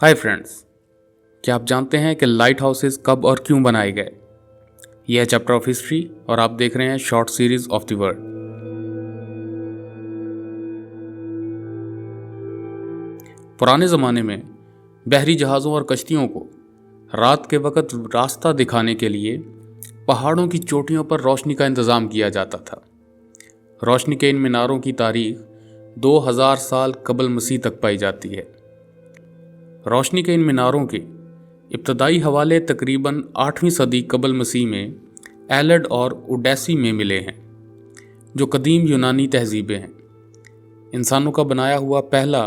Hi friends, क्या आप जानते हैं कि लाइट हाउसेस कब और क्यों बनाए गए? यह है चैप्टर ऑफ हिस्ट्री और आप देख रहे हैं short series of the world. पुराने ज़माने में बहरी जहाज़ों और कश्तियों को रात के वक़्त रास्ता दिखाने के लिए पहाड़ों की चोटियों पर रोशनी का इंतज़ाम किया जाता था। रोशनी के इन मीनारों की तारीख 2000 साल कबल मसीह तक पाई जाती है। रोशनी के इन मीनारों के इब्तदाई हवाले तकरीबन 8वीं सदी कबल मसीह में एलड और ओडेसी में मिले हैं, जो कदीम यूनानी तहजीबें हैं। इंसानों का बनाया हुआ पहला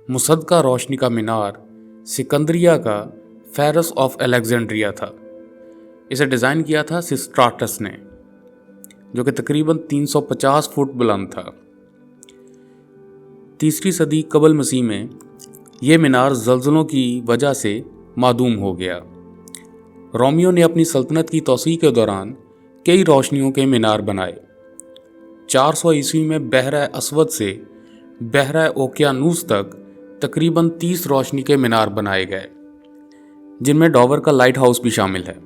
मुसद्दका रोशनी का मीनार सिकंदरिया का फेरस ऑफ अलेक्जेंड्रिया था। इसे डिज़ाइन किया था सिस्ट्राटस ने, जो कि तकरीबन 350 फुट बुलंद था। 3री सदी कबल मसीह में यह मीनार ज़ल्ज़लों की वजह से मादूम हो गया। रोमियो ने अपनी सल्तनत की तौसीह के दौरान कई रोशनियों के मीनार बनाए। 400 ईस्वी में बहरा अस्वद से बहरा ओकियानूस तक तकरीबन 30 रोशनी के मीनार बनाए गए, जिनमें डॉवर का लाइट हाउस भी शामिल है।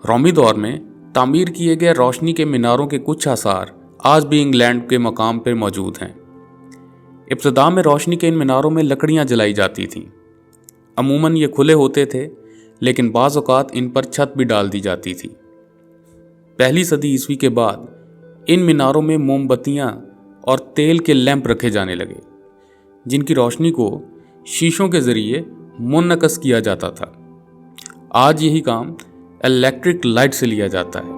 रोमी दौर में तामीर किए गए रोशनी के मीनारों के कुछ आसार आज भी इंग्लैंड के मकाम पर मौजूद हैं। इब्तिदा में रोशनी के इन मीनारों में लकड़ियां जलाई जाती थीं। अमूमन ये खुले होते थे, लेकिन बाज़ औक़ात इन पर छत भी डाल दी जाती थी। 1ली सदी ईस्वी के बाद इन मीनारों में मोमबत्तियां और तेल के लैंप रखे जाने लगे, जिनकी रोशनी को शीशों के ज़रिए मुनक़्क़स किया जाता था। आज यही काम इलेक्ट्रिक लाइट से लिया जाता है।